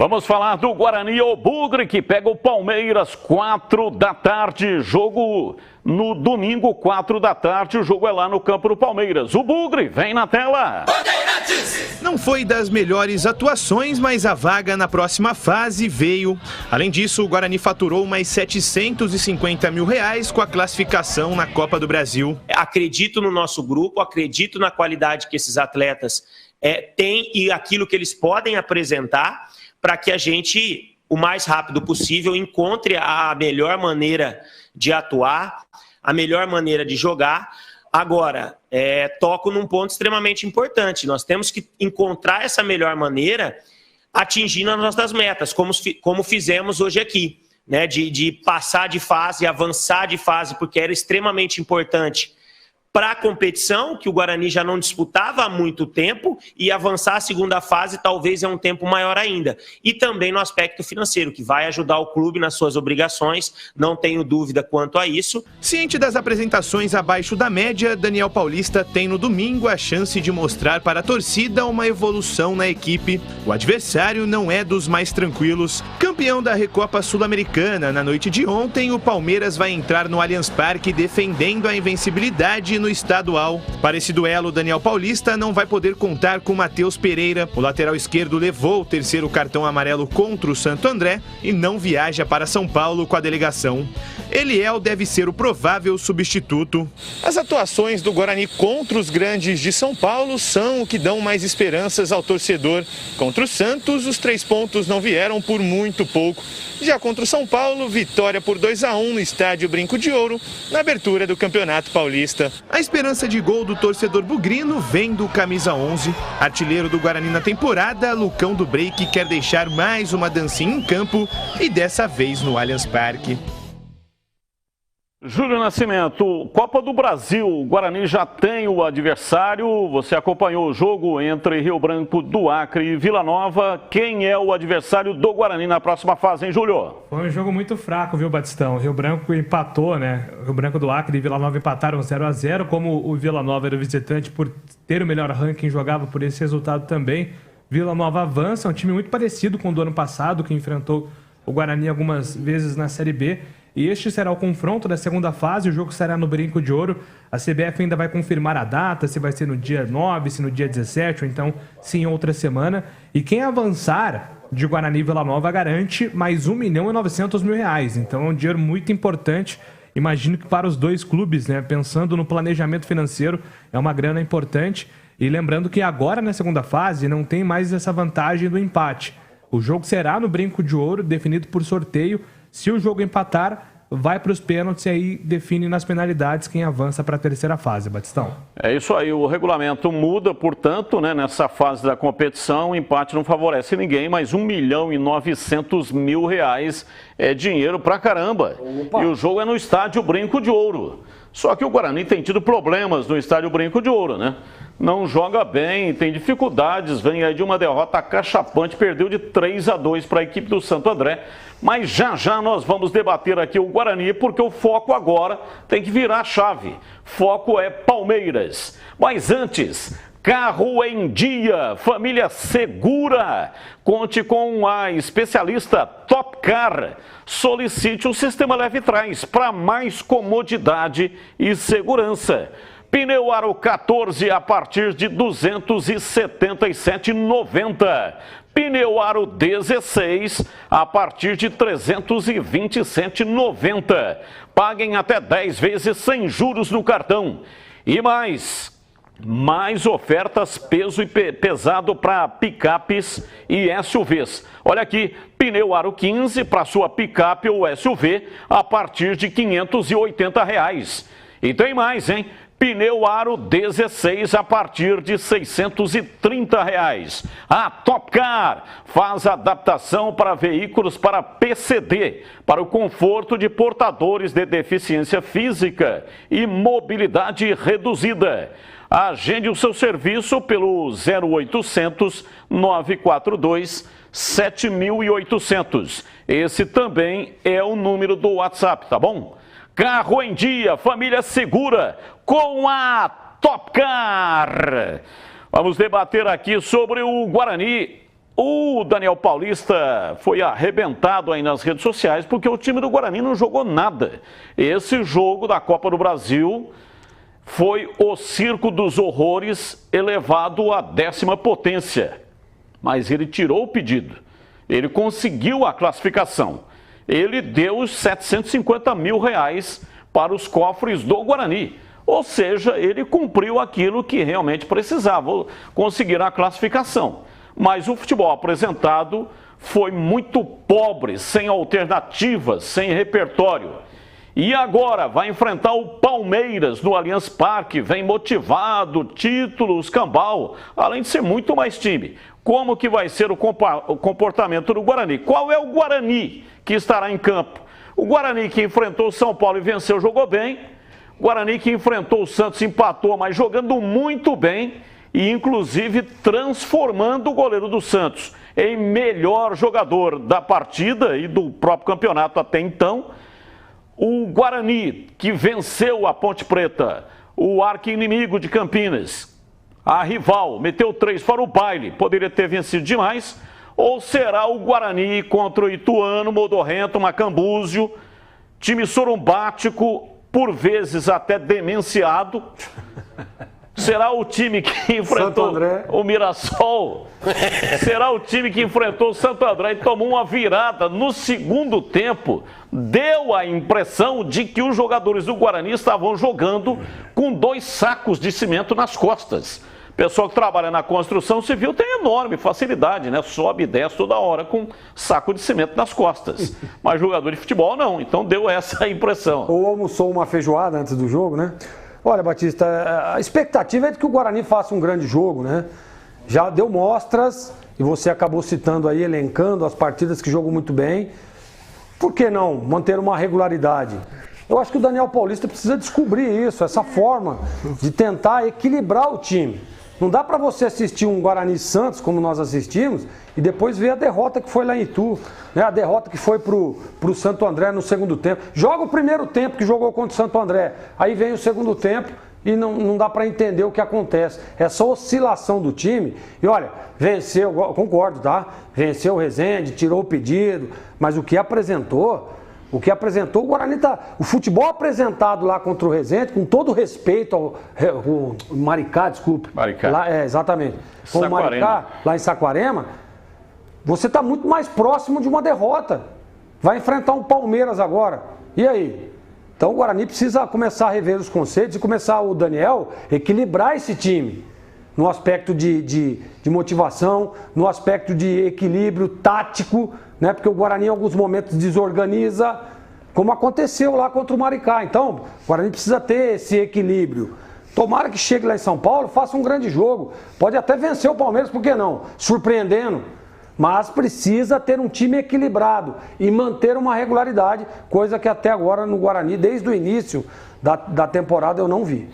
Vamos falar do Guarani ou Bugre, que pega o Palmeiras, 4 da tarde, jogo no domingo, 4 da tarde, o jogo é lá no campo do Palmeiras. O Bugre vem na tela. Não foi das melhores atuações, mas a vaga na próxima fase veio. Além disso, o Guarani faturou mais R$750 mil com a classificação na Copa do Brasil. Acredito no nosso grupo, acredito na qualidade que esses atletas têm e aquilo que eles podem apresentar, para que a gente, o mais rápido possível, encontre a melhor maneira de atuar, a melhor maneira de jogar. Agora, toco num ponto extremamente importante. Nós temos que encontrar essa melhor maneira atingindo as nossas metas, como fizemos hoje aqui, né? De passar de fase, avançar de fase, porque era extremamente importante para a competição, que o Guarani já não disputava há muito tempo, e avançar a segunda fase talvez é um tempo maior ainda. E também no aspecto financeiro, que vai ajudar o clube nas suas obrigações, não tenho dúvida quanto a isso. Ciente das apresentações abaixo da média, Daniel Paulista tem no domingo a chance de mostrar para a torcida uma evolução na equipe. O adversário não é dos mais tranquilos. Campeão da Recopa Sul-Americana, na noite de ontem, o Palmeiras vai entrar no Allianz Parque defendendo a invencibilidade no estadual. Para esse duelo, Daniel Paulista não vai poder contar com Matheus Pereira. O lateral esquerdo levou o terceiro cartão amarelo contra o Santo André e não viaja para São Paulo com a delegação. Eliel deve ser o provável substituto. As atuações do Guarani contra os grandes de São Paulo são o que dão mais esperanças ao torcedor. Contra o Santos, os 3 pontos não vieram por muito pouco. Já contra o São Paulo, vitória por 2-1 no estádio Brinco de Ouro, na abertura do Campeonato Paulista. A esperança de gol do torcedor bugrino vem do camisa 11. Artilheiro do Guarani na temporada, Lucão do Break quer deixar mais uma dancinha em campo e dessa vez no Allianz Parque. Júlio Nascimento, Copa do Brasil, o Guarani já tem o adversário, você acompanhou o jogo entre Rio Branco do Acre e Vila Nova. Quem é o adversário do Guarani na próxima fase, hein, Júlio? Foi um jogo muito fraco, viu, Batistão? O Rio Branco empatou, né? O Rio Branco do Acre e Vila Nova empataram 0-0, como o Vila Nova era o visitante, por ter o melhor ranking, jogava por esse resultado também. Vila Nova avança, um time muito parecido com o do ano passado, que enfrentou o Guarani algumas vezes na Série B. E este será o confronto da segunda fase, o jogo será no Brinco de Ouro. A CBF ainda vai confirmar a data, se vai ser no dia 9, se no dia 17, ou então sim outra semana. E quem avançar de Guarani e Vila Nova garante mais R$1.900.000. Então é um dinheiro muito importante. Imagino que para os dois clubes, né, pensando no planejamento financeiro, é uma grana importante. E lembrando que agora na segunda fase não tem mais essa vantagem do empate. O jogo será no Brinco de Ouro, definido por sorteio. Se o jogo empatar, vai para os pênaltis e aí define nas penalidades quem avança para a terceira fase, Batistão. É isso aí, o regulamento muda, portanto, né, nessa fase da competição, o empate não favorece ninguém, mas R$1.900.000 é dinheiro pra caramba. Opa. E o jogo é no estádio Brinco de Ouro. Só que o Guarani tem tido problemas no estádio Brinco de Ouro, né? Não joga bem, tem dificuldades, vem aí de uma derrota cachapante, perdeu de 3-2 para a equipe do Santo André. Mas já já nós vamos debater aqui o Guarani, porque o foco agora tem que virar a chave. Foco é Palmeiras. Mas antes, carro em dia, família segura. Conte com a especialista Top Car. Solicite o sistema Leve Trás para mais comodidade e segurança. Pneu Aro 14 a partir de R$ 277,90. Pneu Aro 16 a partir de R$ 327,90. Paguem até 10 vezes sem juros no cartão. E mais ofertas peso e pesado para picapes e SUVs. Olha aqui, pneu Aro 15 para sua picape ou SUV a partir de R$ 580. E tem mais, hein? Pneu Aro 16 a partir de R$ 630. A Top Car faz adaptação para veículos para PCD, para o conforto de portadores de deficiência física e mobilidade reduzida. Agende o seu serviço pelo 0800 942 7800. Esse também é o número do WhatsApp, tá bom? Carro em dia, família segura, com a Top Car. Vamos debater aqui sobre o Guarani O Daniel Paulista foi arrebentado aí nas redes sociais porque o time do Guarani não jogou nada. Esse jogo da Copa do Brasil foi o circo dos horrores elevado à 10ª potência. Mas ele tirou o pedido. Ele conseguiu a classificação. Ele deu os R$750 mil para os cofres do Guarani. Ou seja, ele cumpriu aquilo que realmente precisava, conseguir a classificação. Mas o futebol apresentado foi muito pobre, sem alternativas, sem repertório. E agora vai enfrentar o Palmeiras no Allianz Parque, vem motivado, títulos, cambal, além de ser muito mais time. Como que vai ser o comportamento do Guarani? Qual é o Guarani que estará em campo? O Guarani que enfrentou o São Paulo e venceu, jogou bem. O Guarani que enfrentou o Santos, empatou, mas jogando muito bem. E inclusive transformando o goleiro do Santos em melhor jogador da partida e do próprio campeonato até então. O Guarani, que venceu a Ponte Preta, o arqui-inimigo de Campinas, a rival, meteu 3 para o baile, poderia ter vencido demais. Ou será o Guarani contra o Ituano, Modorrento, Macambúzio, time sorumbático, por vezes até demenciado? Será o time que enfrentou o Mirassol? Será o time que enfrentou o Santo André e tomou uma virada no segundo tempo? Deu a impressão de que os jogadores do Guarani estavam jogando com 2 sacos de cimento nas costas. O pessoal que trabalha na construção civil tem enorme facilidade, né? Sobe e desce toda hora com saco de cimento nas costas. Mas jogador de futebol não, então deu essa impressão. Ou almoçou uma feijoada antes do jogo, né? Olha, Batista, a expectativa é de que o Guarani faça um grande jogo, né? Já deu mostras, e você acabou citando aí, elencando as partidas que jogou muito bem. Por que não manter uma regularidade? Eu acho que o Daniel Paulista precisa descobrir isso, essa forma de tentar equilibrar o time. Não dá para você assistir um Guarani Santos, como nós assistimos, e depois ver a derrota que foi lá em Itu, né? A derrota que foi pro Santo André no segundo tempo. Joga o primeiro tempo que jogou contra o Santo André, aí vem o segundo tempo e não dá para entender o que acontece. Essa oscilação do time, e olha, venceu, concordo, tá? Venceu o Resende, tirou o pedido, mas o que apresentou, o Guarani tá. O futebol apresentado lá contra o Resende, com todo respeito ao Maricá, desculpe. Maricá. Lá, exatamente. Com o Maricá, lá em Saquarema, você está muito mais próximo de uma derrota. Vai enfrentar um Palmeiras agora. E aí? Então o Guarani precisa começar a rever os conceitos e começar o Daniel equilibrar esse time. No aspecto de motivação, no aspecto de equilíbrio tático, né? Porque o Guarani em alguns momentos desorganiza, como aconteceu lá contra o Maricá. Então, o Guarani precisa ter esse equilíbrio. Tomara que chegue lá em São Paulo, faça um grande jogo. Pode até vencer o Palmeiras, por que não? Surpreendendo. Mas precisa ter um time equilibrado e manter uma regularidade, coisa que até agora no Guarani, desde o início da temporada, eu não vi.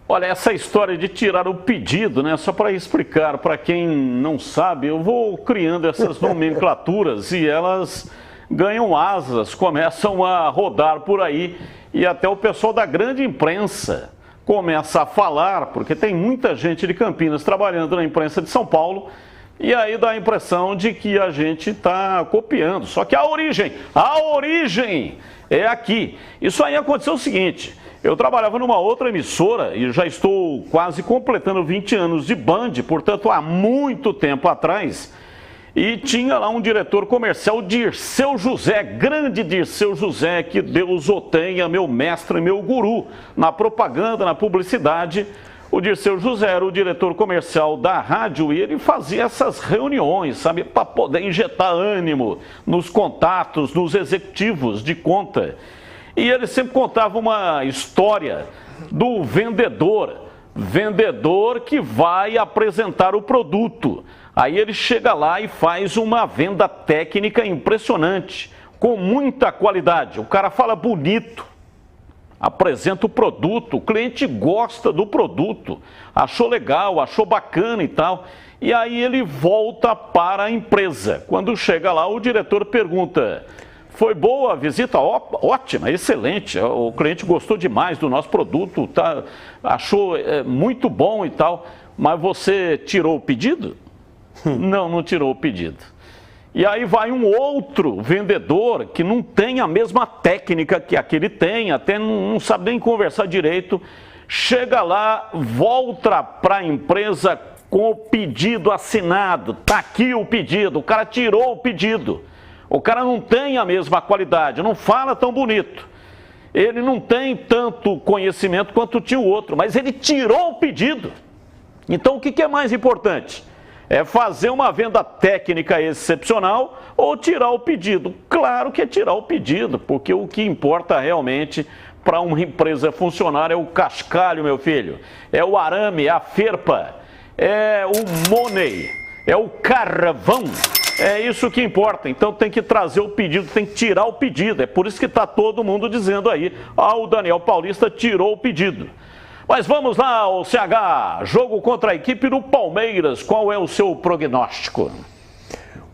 Olha, essa história de tirar o pedido, né? Só para explicar, para quem não sabe, eu vou criando essas nomenclaturas e elas ganham asas, começam a rodar por aí e até o pessoal da grande imprensa começa a falar, porque tem muita gente de Campinas trabalhando na imprensa de São Paulo e aí dá a impressão de que a gente está copiando. Só que a origem é aqui. Isso aí aconteceu o seguinte... Eu trabalhava numa outra emissora e já estou quase completando 20 anos de Band, portanto há muito tempo atrás, e tinha lá um diretor comercial, Dirceu José, grande Dirceu José, que Deus o tenha, meu mestre, meu guru, na propaganda, na publicidade. O Dirceu José era o diretor comercial da rádio e ele fazia essas reuniões, sabe, para poder injetar ânimo nos contatos, nos executivos de conta. E ele sempre contava uma história do vendedor que vai apresentar o produto. Aí ele chega lá e faz uma venda técnica impressionante, com muita qualidade. O cara fala bonito, apresenta o produto, o cliente gosta do produto, achou legal, achou bacana e tal. E aí ele volta para a empresa. Quando chega lá, o diretor pergunta... Foi boa a visita? Ótima, excelente. O cliente gostou demais do nosso produto, achou muito bom e tal. Mas você tirou o pedido? Não tirou o pedido. E aí vai um outro vendedor que não tem a mesma técnica que aquele tem, até não sabe nem conversar direito, chega lá, volta para a empresa com o pedido assinado, tá aqui o pedido, o cara tirou o pedido. O cara não tem a mesma qualidade, não fala tão bonito. Ele não tem tanto conhecimento quanto tinha o outro, mas ele tirou o pedido. Então o que é mais importante? É fazer uma venda técnica excepcional ou tirar o pedido? Claro que é tirar o pedido, porque o que importa realmente para uma empresa funcionar é o cascalho, meu filho. É o arame, é a ferpa, é o money, é o carvão. É isso que importa. Então tem que trazer o pedido, tem que tirar o pedido. É por isso que está todo mundo dizendo aí, o Daniel Paulista tirou o pedido. Mas vamos lá, o CH, jogo contra a equipe do Palmeiras, qual é o seu prognóstico?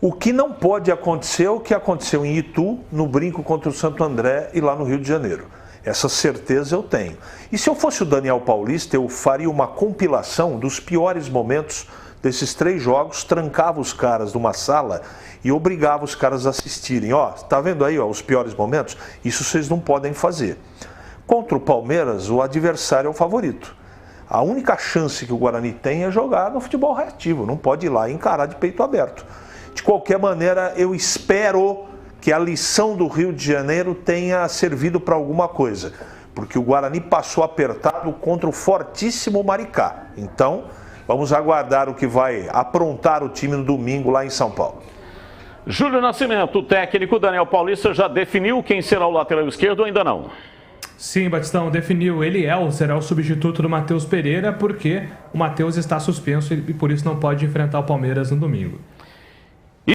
O que não pode acontecer é o que aconteceu em Itu, no brinco contra o Santo André e lá no Rio de Janeiro. Essa certeza eu tenho. E se eu fosse o Daniel Paulista, eu faria uma compilação dos piores momentos desses 3 jogos, trancava os caras numa sala e obrigava os caras a assistirem. Tá vendo aí os piores momentos? Isso vocês não podem fazer. Contra o Palmeiras, o adversário é o favorito. A única chance que o Guarani tem é jogar no futebol reativo, não pode ir lá e encarar de peito aberto. De qualquer maneira, eu espero que a lição do Rio de Janeiro tenha servido para alguma coisa, porque o Guarani passou apertado contra o fortíssimo Maricá. Então, vamos aguardar o que vai aprontar o time no domingo lá em São Paulo. Júlio Nascimento, o técnico Daniel Paulista já definiu quem será o lateral esquerdo ou ainda não? Sim, Batistão, definiu. Ele será o substituto do Matheus Pereira, porque o Matheus está suspenso e por isso não pode enfrentar o Palmeiras no domingo.